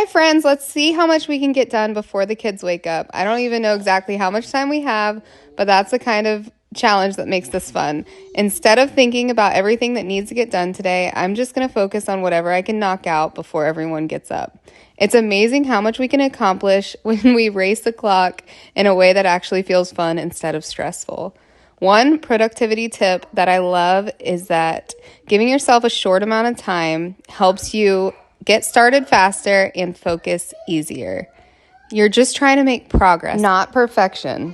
Hi friends, let's see how much we can get done before the kids wake up. I don't even know exactly how much time we have, but that's the kind of challenge that makes this fun. Instead of thinking about everything that needs to get done today, I'm just going to focus on whatever I can knock out before everyone gets up. It's amazing how much we can accomplish when we race the clock in a way that actually feels fun instead of stressful. One productivity tip that I love is that giving yourself a short amount of time helps you get started faster and focus easier. You're just trying to make progress, not perfection.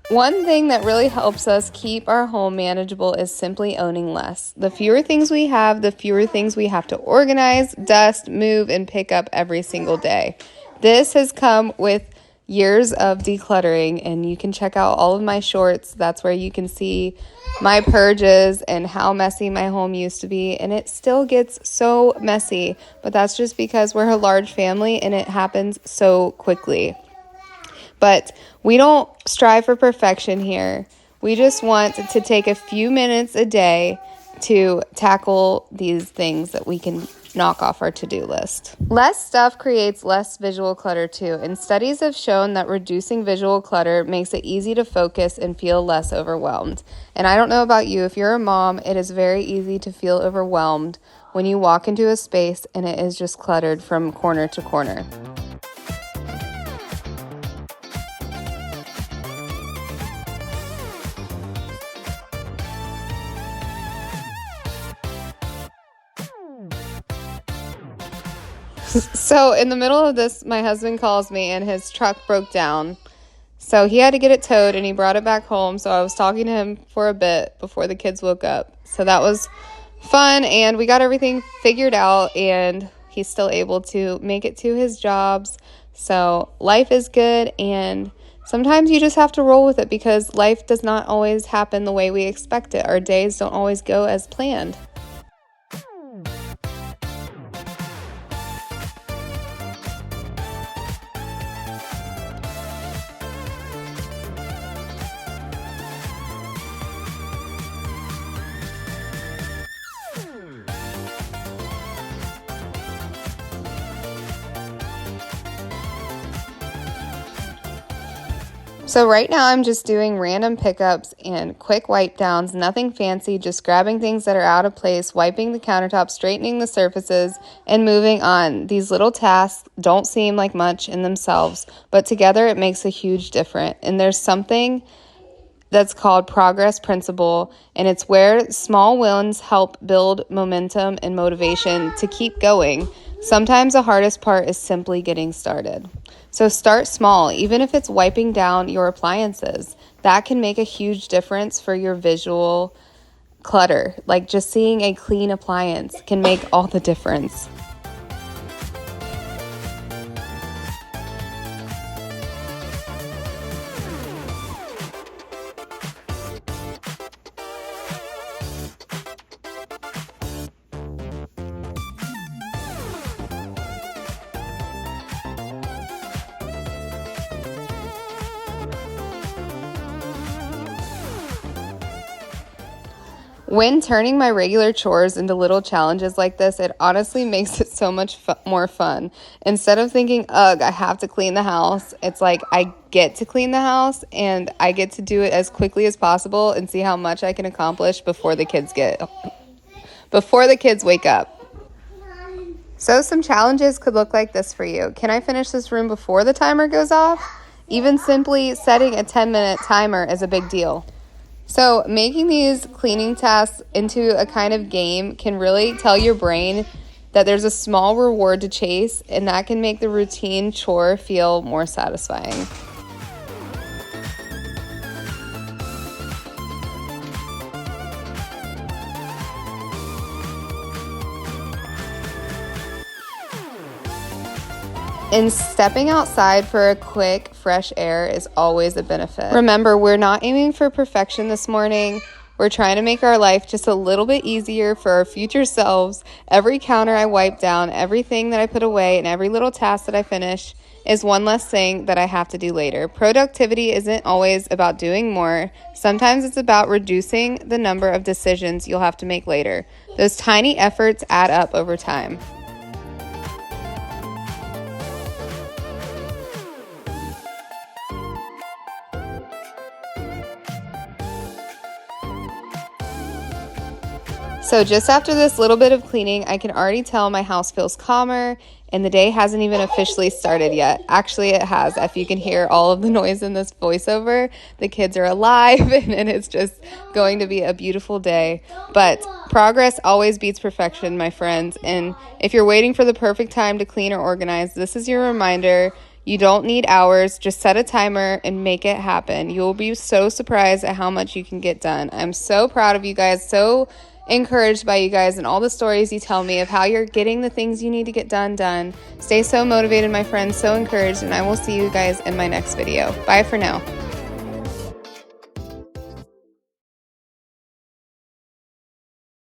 One thing that really helps us keep our home manageable is simply owning less. The fewer things we have, the fewer things we have to organize, dust, move, and pick up every single day. This has come with years of decluttering, and you can check out all of my shorts. That's where you can see my purges and how messy my home used to be, and it still gets so messy, but that's just because we're a large family and it happens so quickly. But we don't strive for perfection here. We just want to take a few minutes a day to tackle these things that we can knock off our to-do list. Less stuff creates less visual clutter too, and studies have shown that reducing visual clutter makes it easy to focus and feel less overwhelmed. And I don't know about you, if you're a mom, it is very easy to feel overwhelmed when you walk into a space and it is just cluttered from corner to corner. So in the middle of this, my husband calls me and his truck broke down. So he had to get it towed and he brought it back home. So I was talking to him for a bit before the kids woke up. So that was fun and we got everything figured out and he's still able to make it to his jobs. So life is good and sometimes you just have to roll with it because life does not always happen the way we expect it. Our days don't always go as planned. So right now I'm just doing random pickups and quick wipe downs, nothing fancy, just grabbing things that are out of place, wiping the countertop, straightening the surfaces, and moving on. These little tasks don't seem like much in themselves, but together it makes a huge difference. And there's something that's called progress principle, and it's where small wins help build momentum and motivation to keep going. Sometimes the hardest part is simply getting started. So start small, even if it's wiping down your appliances. That can make a huge difference for your visual clutter. Like just seeing a clean appliance can make all the difference. When turning my regular chores into little challenges like this, it honestly makes it so much more fun. Instead of thinking, ugh, I have to clean the house, it's like I get to clean the house and I get to do it as quickly as possible and see how much I can accomplish before the kids wake up. So some challenges could look like this for you. Can I finish this room before the timer goes off? Even simply setting a 10-minute timer is a big deal. So making these cleaning tasks into a kind of game can really tell your brain that there's a small reward to chase, and that can make the routine chore feel more satisfying. And stepping outside for a quick, fresh air is always a benefit. Remember, we're not aiming for perfection this morning. We're trying to make our life just a little bit easier for our future selves. Every counter I wipe down, everything that I put away, and every little task that I finish is one less thing that I have to do later. Productivity isn't always about doing more. Sometimes it's about reducing the number of decisions you'll have to make later. Those tiny efforts add up over time. So just after this little bit of cleaning, I can already tell my house feels calmer and the day hasn't even officially started yet. Actually, it has. If you can hear all of the noise in this voiceover, the kids are alive and it's just going to be a beautiful day. But progress always beats perfection, my friends. And if you're waiting for the perfect time to clean or organize, this is your reminder. You don't need hours. Just set a timer and make it happen. You'll be so surprised at how much you can get done. I'm so proud of you guys, so encouraged by you guys and all the stories you tell me of how you're getting the things you need to get done. Stay so motivated, my friends, so encouraged, and I will see you guys in my next video. Bye for now.